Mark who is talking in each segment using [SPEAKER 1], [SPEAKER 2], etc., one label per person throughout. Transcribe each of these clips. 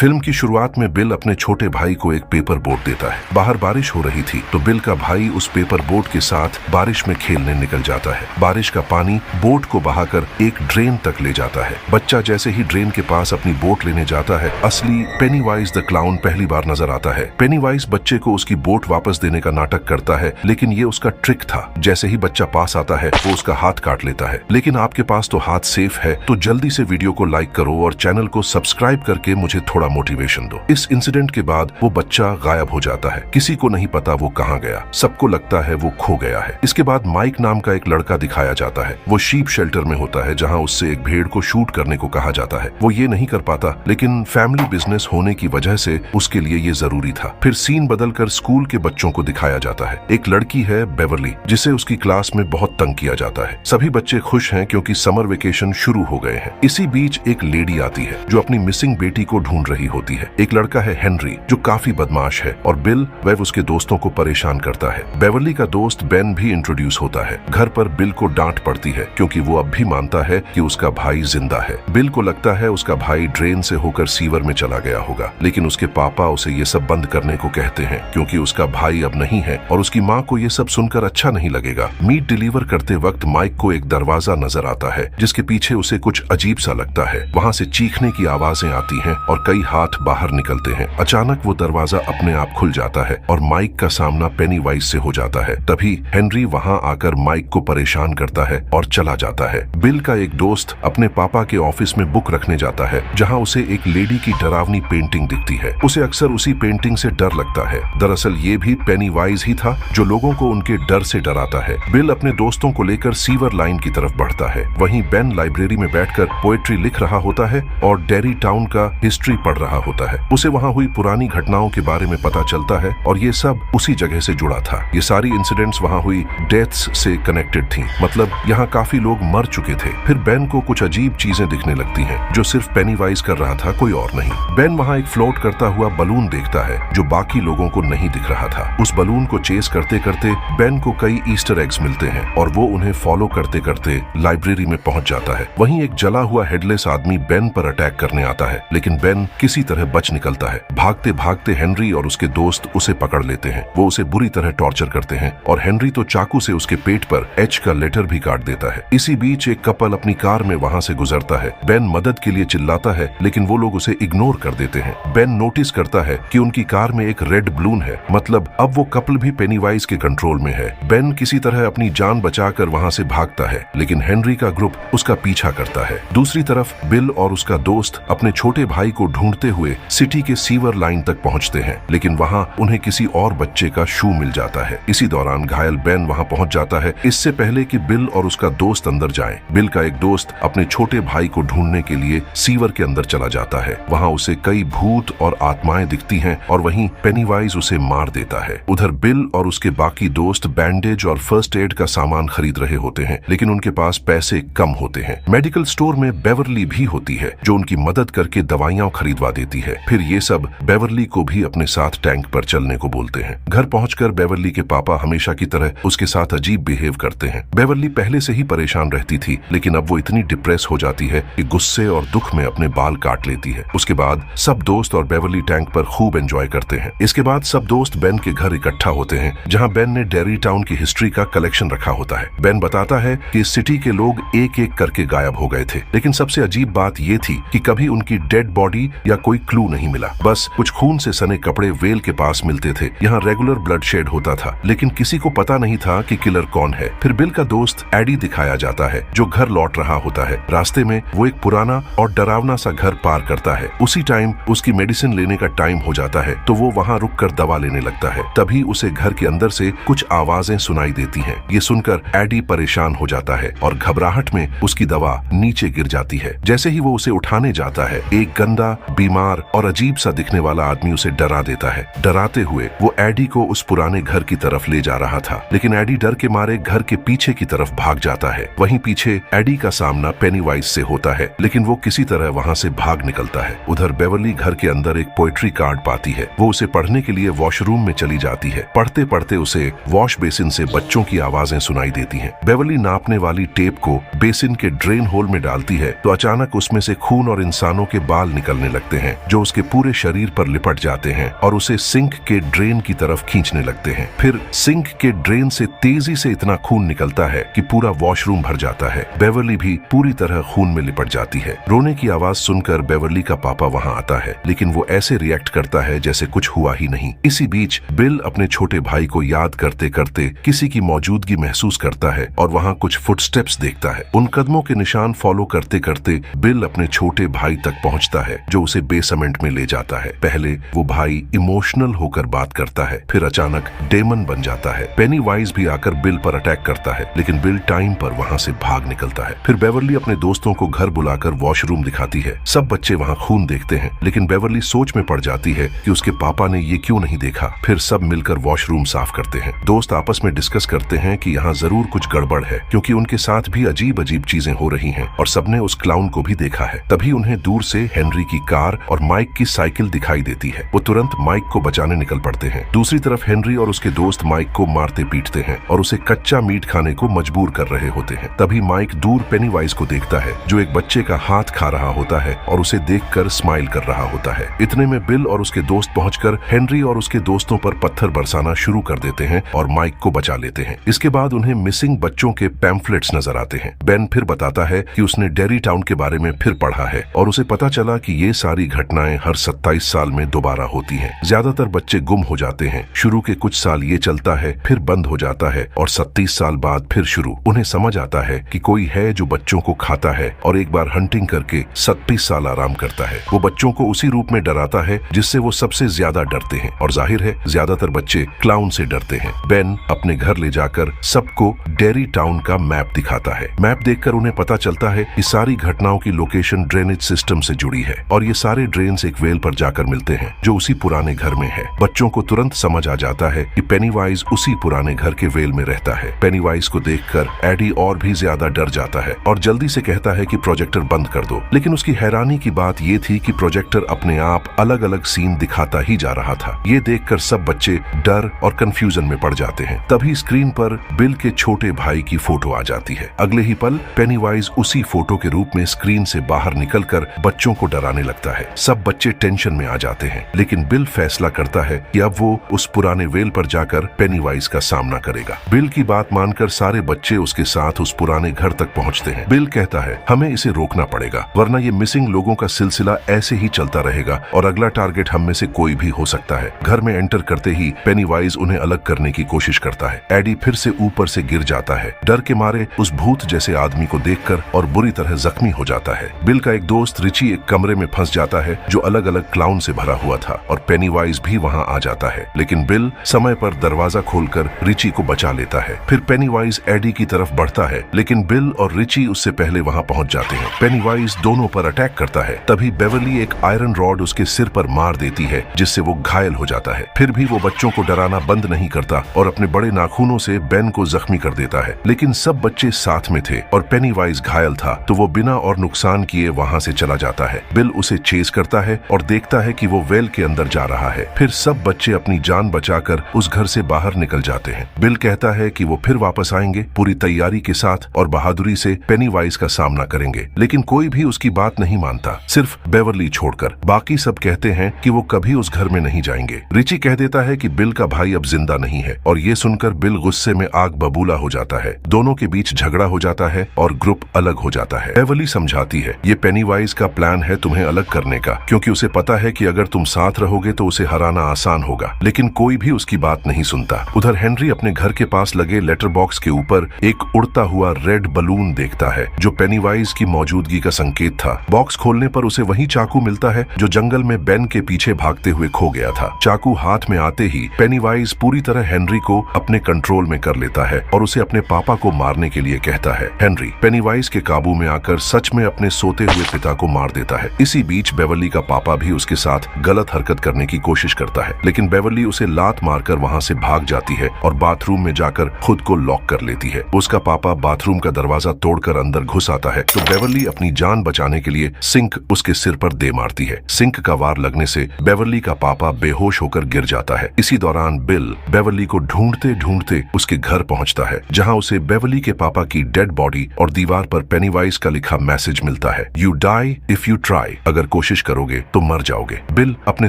[SPEAKER 1] Film की शुरुआत में बिल अपने छोटे भाई को एक पेपर बोट देता है। बाहर बारिश हो रही थी तो बिल का भाई उस पेपर बोट के साथ बारिश में खेलने निकल जाता है। बारिश का पानी बोट को बहाकर एक ड्रेन तक ले जाता है। बच्चा जैसे ही ड्रेन के पास अपनी बोट लेने जाता है, असली पेनीवाइज द क्लाउन पहली बार नजर आता है। पेनीवाइज बच्चे को उसकी बोट वापस देने का नाटक करता है, लेकिन ये उसका ट्रिक था। जैसे ही बच्चा पास आता है वो उसका हाथ काट लेता है। लेकिन आपके पास तो हाथ सेफ है, तो जल्दी से वीडियो को लाइक करो और चैनल को सब्सक्राइब करके मुझे थोड़ा मोटिवेशन दो। इस इंसिडेंट के बाद वो बच्चा गायब हो जाता है। किसी को नहीं पता वो कहाँ गया। सबको लगता है वो खो गया है। इसके बाद माइक नाम का एक लड़का दिखाया जाता है। वो शीप शेल्टर में होता है, जहाँ उससे एक भेड़ को शूट करने को कहा जाता है। वो ये नहीं कर पाता, लेकिन फैमिली बिजनेस होने की वजह से उसके लिए ये जरूरी था। फिर सीन बदलकर स्कूल के बच्चों को दिखाया जाता है। एक लड़की है बेवरली, जिसे उसकी क्लास में बहुत तंग किया जाता है। सभी बच्चे खुश हैं क्योंकि समर वेकेशन शुरू हो गए हैं। इसी बीच एक लेडी आती है जो अपनी मिसिंग बेटी को ढूंढ रही होती है। एक लड़का है हेनरी, जो काफी बदमाश है, और बिल वह उसके दोस्तों को परेशान करता है। बेवरली का दोस्त बेन भी इंट्रोड्यूस होता है। घर पर बिल को डांट पड़ती है क्योंकि वो अब भी मानता है कि उसका भाई जिंदा है। बिल को लगता है उसका भाई ड्रेन से होकर सीवर में चला गया होगा, लेकिन उसके पापा उसे ये सब बंद करने को कहते हैं क्योंकि उसका भाई अब नहीं है और उसकी माँ को ये सब सुनकर अच्छा नहीं लगेगा। मीट डिलीवर करते वक्त माइक को एक दरवाजा नजर आता है जिसके पीछे उसे कुछ अजीब सा लगता है। वहाँ से चीखने की आवाजें आती हैं और कई हाथ बाहर निकलते हैं। अचानक वो दरवाजा अपने आप खुल जाता है और माइक का सामना पेनीवाइज से हो जाता है। तभी हेनरी वहाँ आकर माइक को परेशान करता है और चला जाता है। बिल का एक दोस्त अपने पापा के ऑफिस में बुक रखने जाता है, जहाँ उसे एक लेडी की डरावनी पेंटिंग दिखती है। उसे अक्सर उसी पेंटिंग से डर लगता है। दरअसल ये भी पेनीवाइज ही था जो लोगों को उनके डर से डराता है। बिल अपने दोस्तों को लेकर सीवर लाइन की तरफ बढ़ता है। वहीं बेन लाइब्रेरी में बैठकर पोएट्री लिख रहा होता है और डेरी टाउन का हिस्ट्री पढ़ रहा होता है। उसे वहाँ हुई पुरानी घटनाओं के बारे में पता चलता है और ये सब उसी जगह से जुड़ा था। ये सारी इंसिडेंट्स वहाँ हुई डेथ्स से कनेक्टेड थी, मतलब यहाँ काफी लोग मर चुके थे। फिर बेन को कुछ अजीब चीजें दिखने लगती हैं जो सिर्फ पेनीवाइज कर रहा था, कोई और नहीं। बेन वहाँ एक फ्लोट करता हुआ बलून देखता है जो बाकी लोगों को नहीं दिख रहा था। उस बलून को चेस करते करते बेन को कई ईस्टर एग्स मिलते हैं और वो उन्हें फॉलो करते करते लाइब्रेरी में पहुंच जाता है। वहीं एक जला हुआ हेडलेस आदमी बेन पर अटैक करने आता है, लेकिन बेन किसी तरह बच निकलता है। भागते भागते हेनरी और उसके दोस्त उसे पकड़ लेते हैं। वो उसे बुरी तरह टॉर्चर करते हैं और हेनरी तो चाकू से उसके पेट पर एच का लेटर भी काट देता है। इसी बीच एक कपल अपनी कार में वहाँ से गुजरता है। बेन मदद के लिए चिल्लाता है, लेकिन वो लोग उसे इग्नोर कर देते हैं। बेन नोटिस करता है कि उनकी कार में एक रेड बलून है, मतलब अब वो कपल भी पेनीवाइज के कंट्रोल में है। बेन किसी तरह अपनी जान बचाकर वहाँ से भागता है, लेकिन हेनरी का ग्रुप उसका पीछा करता है। दूसरी तरफ बिल और उसका दोस्त अपने छोटे भाई को ढूंढते हुए सिटी के सीवर लाइन तक पहुँचते हैं, लेकिन वहाँ उन्हें किसी और बच्चे का शू मिल जाता है। इसी दौरान घायल बेन वहाँ पहुँच जाता है, इससे पहले कि बिल और उसका दोस्त अंदर जाएं। बिल का एक दोस्त अपने छोटे भाई को ढूंढने के लिए सीवर के अंदर चला जाता है। वहाँ उसे कई भूत और आत्माएं दिखती हैं और वहीं पेनीवाइज उसे मार देता है। उधर बिल और उसके बाकी दोस्त बैंडेज और फर्स्ट एड का सामान खरीद रहे होते हैं, लेकिन उनके पास पैसे कम होते हैं। मेडिकल स्टोर में बेवरली भी होती है जो उनकी मदद करके दवाइयां खरीदवा देती है। फिर ये सब बेवरली को भी अपने साथ टैंक पर चलने को बोलते हैं। घर पहुंचकर बेवरली के पापा हमेशा की तरह उसके साथ अजीब बिहेव करते हैं। बेवरली पहले से ही परेशान रहती थी, लेकिन अब वो इतनी डिप्रेस हो जाती है कि गुस्से और दुख में अपने बाल काट लेती है। उसके बाद सब दोस्त और बेवरली टैंक पर खूब एंजॉय करते हैं। इसके बाद सब दोस्त बेन के घर इकट्ठा होते हैं, जहां बेन ने डेरी टाउन की हिस्ट्री का कलेक्शन रखा होता है। बेन बताता है कि इस सिटी के लोग एक एक करके गायब हो गए थे, लेकिन सबसे अजीब बात ये थी कि कभी उनकी डेड बॉडी या कोई क्लू नहीं मिला। बस कुछ खून से सने कपड़े वेल के पास मिलते थे। यहाँ रेगुलर ब्लड शेड होता था, लेकिन किसी को पता नहीं था कि किलर कौन है। फिर बिल का दोस्त एडी दिखाया जाता है जो घर लौट रहा होता है। रास्ते में वो एक पुराना और डरावना सा घर पार करता है। उसी टाइम उसकी मेडिसिन लेने का टाइम हो जाता है, तो वो वहाँ रुककर दवा लेने लगता है। तभी उसे घर के अंदर से कुछ आवाजें सुनाई देती हैं। ये सुनकर एडी परेशान हो जाता है और घबराहट में उसकी दवा नीचे गिर जाती है। जैसे ही वो उसे उठाने जाता है, एक गंदा, बीमार और अजीब सा दिखने वाला आदमी उसे डरा देता है। डराते हुए वो एडी को उस पुराने घर की तरफ ले जा रहा था, लेकिन एडी डर के मारे घर के पीछे की तरफ भाग जाता है। वहीं पीछे एडी का सामना पेनीवाइज से होता है, लेकिन वो किसी तरह वहाँ से भाग निकलता है। उधर बेवरली घर के अंदर एक पोएट्री कार्ड पाती है। वो उसे पढ़ने के लिए वॉशरूम में चली जाती है। पढ़ते पढ़ते उसे वॉश बेसिन से बच्चों की आवाजें सुनाई देती हैं। बेवरली नापने वाली टेप को बेसिन के ड्रेन होल में डालती है तो अचानक उसमें से खून और इंसानों के बाल निकलने लगते लगते हैं जो उसके पूरे शरीर पर लिपट जाते हैं और उसे सिंक के ड्रेन की तरफ खींचने लगते हैं। फिर सिंक के ड्रेन से तेजी से इतना खून निकलता है कि पूरा वॉशरूम भर जाता है। बेवर्ली भी पूरी तरह खून में लिपट जाती है। रोने की आवाज सुनकर बेवर्ली का पापा वहां आता है, लेकिन वो ऐसे रिएक्ट करता है जैसे कुछ हुआ ही नहीं। इसी बीच बिल अपने छोटे भाई को याद करते करते किसी की मौजूदगी महसूस करता है और वहां कुछ फुटस्टेप्स देखता है। उन कदमों के निशान फॉलो करते करते बिल अपने छोटे भाई तक पहुंचता है जो उसे बेसमेंट में ले जाता है। पहले वो भाई इमोशनल होकर बात करता है, फिर अचानक डेमन बन जाता है। पेनीवाइज भी आकर बिल पर अटैक करता है, लेकिन बिल टाइम पर वहां से भाग निकलता है। फिर बेवर्ली अपने दोस्तों को घर बुलाकर वॉशरूम दिखाती है। सब बच्चे वहां खून देखते हैं, लेकिन बेवर्ली सोच में पड़ जाती है कि उसके पापा ने ये क्यों नहीं देखा। फिर सब मिलकर वॉशरूम साफ करते हैं। दोस्त आपस में डिस्कस करते हैं कि यहाँ जरूर कुछ गड़बड़ है, क्योंकि उनके साथ भी अजीब अजीब चीजें हो रही हैं और सबने उस क्लाउन को भी देखा है। तभी उन्हें दूर से हेनरी की कार और माइक की साइकिल दिखाई देती है। वो तुरंत माइक को बचाने निकल पड़ते हैं। दूसरी तरफ हेनरी और उसके दोस्त माइक को मारते पीटते हैं और उसे कच्चा मीट खाने को मजबूर कर रहे होते हैं। तभी माइक दूर पेनीवाइज को देखता है जो एक बच्चे का हाथ खा रहा होता है और उसे देखकर स्माइल कर रहा होता है। इतने में बिल और उसके दोस्त पहुंचकर हेनरी और उसके दोस्तों पर पत्थर बरसाना शुरू कर देते हैं और माइक को बचा लेते हैं। इसके बाद उन्हें मिसिंग बच्चों के पैम्फलेट्स नजर आते हैं। बेन फिर बताता है कि उसने डेरी टाउन के बारे में फिर पढ़ा है और उसे पता चला कि ये सारी घटनाएं हर 27 साल में दोबारा होती हैं। ज्यादातर बच्चे गुम हो जाते हैं। शुरू के कुछ साल ये चलता है, फिर बंद हो जाता है और 37 साल बाद फिर शुरू। उन्हें समझ आता है कि कोई है जो बच्चों को खाता है और एक बार हंटिंग करके 37 साल आराम करता है। वो बच्चों को उसी रूप में डराता है जिससे वो सबसे ज्यादा डरते हैं और जाहिर है ज्यादातर बच्चे क्लाउन से डरते हैं। बेन अपने घर ले जाकर सबको डेरी टाउन का मैप दिखाता है। मैप देखकर उन्हें पता चलता है कि सारी घटनाओं की लोकेशन ड्रेनेज सिस्टम से जुड़ी है और ये सारे ड्रेन्स एक वेल पर जाकर मिलते हैं जो उसी पुराने घर में है। बच्चों को तुरंत समझ आ जाता है कि पेनीवाइज उसी पुराने घर के वेल में रहता है। पेनीवाइज को देखकर एडी और भी ज्यादा डर जाता है और जल्दी से कहता है कि प्रोजेक्टर बंद कर दो, लेकिन उसकी हैरानी की बात ये थी कि प्रोजेक्टर अपने आप अलग अलग सीन दिखाता ही जा रहा था। ये देखकर सब बच्चे डर और कंफ्यूजन में पड़ जाते हैं। तभी स्क्रीन पर बिल के छोटे भाई की फोटो आ जाती है। अगले ही पल पेनीवाइज उसी फोटो के रूप में स्क्रीन से बाहर निकलकर बच्चों को डराने लगता है। सब बच्चे टेंशन में आ जाते हैं, लेकिन बिल फैसला करता है कि अब वो उस पुराने वेल पर जाकर पेनीवाइज का सामना करेगा। बिल की बात मानकर सारे बच्चे उसके साथ उस पुराने घर तक पहुंचते हैं। बिल कहता है हमें इसे रोकना पड़ेगा, वरना ये मिसिंग लोगों का सिलसिला ऐसे ही चलता रहेगा और अगला टारगेट हम में से कोई भी हो सकता है। घर में एंटर करते ही पेनीवाइज उन्हें अलग करने की कोशिश करता है। एडी फिर से ऊपर से गिर जाता है, डर के मारे उस भूत जैसे आदमी को देखकर, और बुरी तरह जख्मी हो जाता है। बिल का एक दोस्त रिची एक कमरे में फंस जाता है जो अलग अलग क्लाउन से भरा हुआ था और पेनीवाइज भी वहां आ जाता है, लेकिन बिल समय पर दरवाजा खोलकर रिची को बचा लेता है। फिर पेनीवाइज एडी की तरफ बढ़ता है, लेकिन बिल और रिची उससे पहले वहां पहुंच जाते हैं। पेनीवाइज दोनों पर अटैक करता है। तभी बेवर्ली एक आयरन रॉड उसके सिर पर मार देती है जिससे वो घायल हो जाता है। फिर भी वो बच्चों को डराना बंद नहीं करता और अपने बड़े नाखूनों से बेन को जख्मी कर देता है, लेकिन सब बच्चे साथ में थे और पेनीवाइज घायल था तो वो बिना और नुकसान किए वहां से चला जाता है। बिल उसे चेस करता है और देखता है कि वो वेल के अंदर जा रहा है। फिर सब बच्चे अपनी जान बचाकर उस घर से बाहर निकल जाते हैं। बिल कहता है कि वो फिर वापस आएंगे पूरी तैयारी के साथ और बहादुरी से पेनीवाइज का सामना करेंगे, लेकिन कोई भी उसकी बात नहीं मानता, सिर्फ बेवर्ली छोड़कर। बाकी सब कहते हैं कि वो कभी उस घर में नहीं जाएंगे। रिची कह देता है कि बिल का भाई अब जिंदा नहीं है और ये सुनकर बिल गुस्से में आग बबूला हो जाता है। दोनों के बीच झगड़ा हो जाता है और ग्रुप अलग हो जाता है। बेवर्ली समझाती है ये पेनीवाइज का प्लान है तुम्हें अलग करने का, क्योंकि उसे पता है कि अगर तुम साथ रहोगे तो उसे हराना आसान होगा, लेकिन कोई भी उसकी बात नहीं सुनता। उधर हेनरी अपने घर के पास लगे लेटर बॉक्स के ऊपर एक उड़ता हुआ रेड बलून देखता है जो पेनीवाइज की मौजूदगी का संकेत था। बॉक्स खोलने पर उसे वही चाकू मिलता है जो जंगल में बेन के पीछे भागते हुए खो गया था। चाकू हाथ में आते ही पेनीवाइज पूरी तरह हेनरी को अपने कंट्रोल में कर लेता है और उसे अपने पापा को मारने के लिए कहता है। हेनरी पेनीवाइज के काबू में आकर सच में अपने सोते हुए पिता को मार देता है। इसी बीच बेवर्ली का पापा भी उसके साथ गलत हरकत करने की कोशिश करता है, लेकिन बेवर्ली उसे लात मारकर वहां से भाग जाती है और बाथरूम में जाकर खुद को लॉक कर लेती है। उसका पापा बाथरूम का दरवाजा तोड़कर अंदर घुस आता है तो बेवर्ली अपनी जान बचाने के लिए सिंक उसके सिर पर दे मारती है। सिंक का वार लगने से बेवर्ली का पापा बेहोश होकर गिर जाता है। इसी दौरान बिल बेवर्ली को ढूंढते ढूंढते उसके घर पहुंचता है, जहां उसे बेवर्ली के पापा की डेड बॉडी और दीवार पर पेनीवाइज का लिखा मैसेज मिलता है, you die if you try. अगर कोशिश करोगे तो मर जाओगे। बिल अपने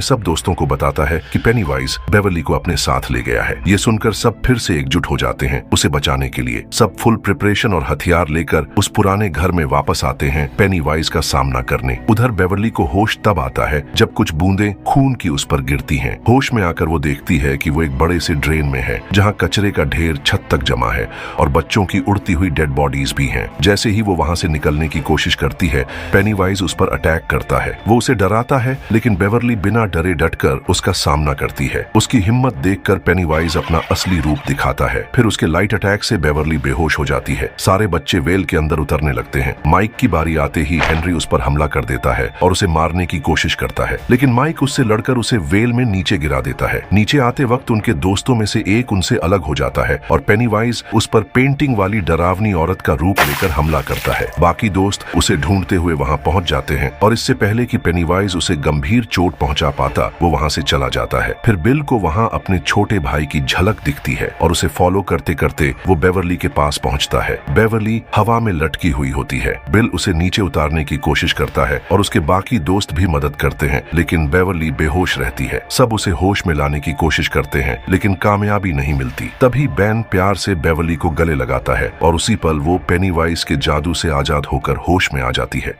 [SPEAKER 1] सब दोस्तों को बताता है कि पेनीवाइज बेवर्ली को अपने साथ ले गया है। ये सुनकर सब फिर से एकजुट हो जाते हैं उसे बचाने के लिए। सब फुल प्रिपरेशन और हथियार लेकर उस पुराने घर में वापस आते हैं पेनीवाइज का सामना करने। उधर बेवर्ली को होश तब आता है जब कुछ बूंदें खून की उस पर गिरती हैं। होश में आकर वो देखती है कि वो एक बड़े से ड्रेन में है जहाँ कचरे का ढेर छत तक जमा है और बच्चों की उड़ती हुई डेड बॉडीज भी हैं। जैसे ही वो वहाँ से निकलने की कोशिश करती है, पेनीवाइज उस पर अटैक करता है। वो उसे डराता है, लेकिन बेवर्ली बिना डरे डटकर उसका सामना करती है। उसकी हिम्मत देखकर पेनीवाइज अपना असली रूप दिखाता है। फिर उसके लाइट अटैक से बेवर्ली बेहोश हो जाती है। सारे बच्चे वेल के अंदर उतरने लगते हैं। माइक की बारी आते ही हेनरी उस पर हमला कर देता है और उसे मारने की कोशिश करता है, लेकिन माइक उससे लड़कर उसे वेल में नीचे गिरा देता है। नीचे आते वक्त उनके दोस्तों में से एक उनसे अलग हो जाता है और पेनीवाइज उस पर पेंटिंग वाली डरावनी औरत का रूप लेकर हमला करता है। बाकी दोस्त उसे ढूंढते हुए वहां पहुंच जाते हैं और इससे पहले कि पेनीवाइज उसे गंभीर चोट पहुंचा पाता, वो वहां से चला जाता है। फिर बिल को वहां अपने छोटे भाई की झलक दिखती है और उसे फॉलो करते करते वो बेवर्ली के पास पहुंचता है। बेवर्ली हवा में लटकी हुई होती है। बिल उसे नीचे उतारने की कोशिश करता है और उसके बाकी दोस्त भी मदद करते हैं, लेकिन बेवर्ली बेहोश रहती है। सब उसे होश में लाने की कोशिश करते हैं, लेकिन कामयाबी नहीं मिलती। तभी बैन प्यार से बेवर्ली को गले लगाता है और उसी पल वो पेनीवाइज के जादू से आजाद होकर होश में आ जाती है।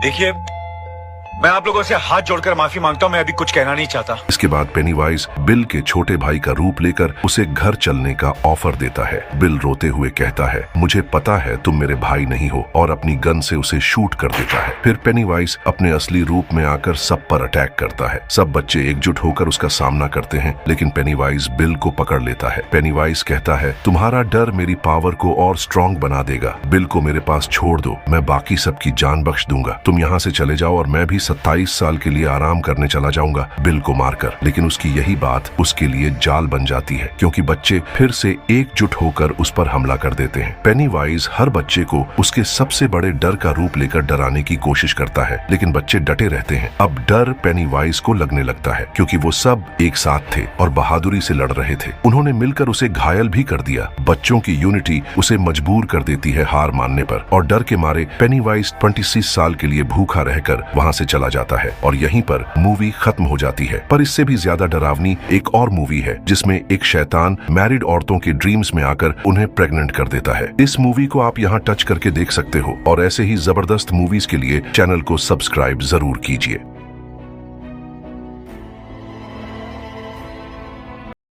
[SPEAKER 2] देखिए, मैं आप लोगों से हाथ जोड़कर माफी मांगता हूं, मैं अभी कुछ कहना नहीं चाहता।
[SPEAKER 1] इसके बाद पेनीवाइज बिल के छोटे भाई का रूप लेकर उसे घर चलने का ऑफर देता है। बिल रोते हुए कहता है, मुझे पता है तुम मेरे भाई नहीं हो, और अपनी गन से उसे शूट कर देता है। फिर पेनीवाइज अपने असली रूप में आकर सब पर अटैक करता है। सब बच्चे एकजुट होकर उसका सामना करते हैं, लेकिन पेनीवाइज बिल को पकड़ लेता है। पेनीवाइज कहता है, तुम्हारा डर मेरी पावर को और स्ट्रॉन्ग बना देगा। बिल को मेरे पास छोड़ दो, मैं बाकी सबकी जान बख्श दूंगा। तुम यहाँ से चले जाओ और मैं भी 27 साल के लिए आराम करने चला जाऊंगा बिल को मारकर। लेकिन उसकी यही बात उसके लिए जाल बन जाती है, क्योंकि बच्चे फिर से एकजुट होकर उस पर हमला कर देते हैं। पेनीवाइज हर बच्चे को उसके सबसे बड़े डर का रूप लेकर डराने की कोशिश करता है, लेकिन बच्चे डटे रहते हैं। अब डर पेनीवाइज को लगने लगता है, क्योंकि वो सब एक साथ थे और बहादुरी से लड़ रहे थे। उन्होंने मिलकर उसे घायल भी कर दिया। बच्चों की यूनिटी उसे मजबूर कर देती है हार मानने पर, और डर के मारे पेनीवाइज 26 साल के लिए भूखा रहकर वहाँ से चला जाता है। और यहीं पर मूवी खत्म हो जाती है। पर इससे भी ज्यादा डरावनी एक और मूवी है, जिसमें एक शैतान मैरिड औरतों के ड्रीम्स में आकर उन्हें प्रेग्नेंट कर देता है। इस मूवी को आप यहाँ टच करके देख सकते हो, और ऐसे ही जबरदस्त मूवीज के लिए चैनल को सब्सक्राइब जरूर कीजिए।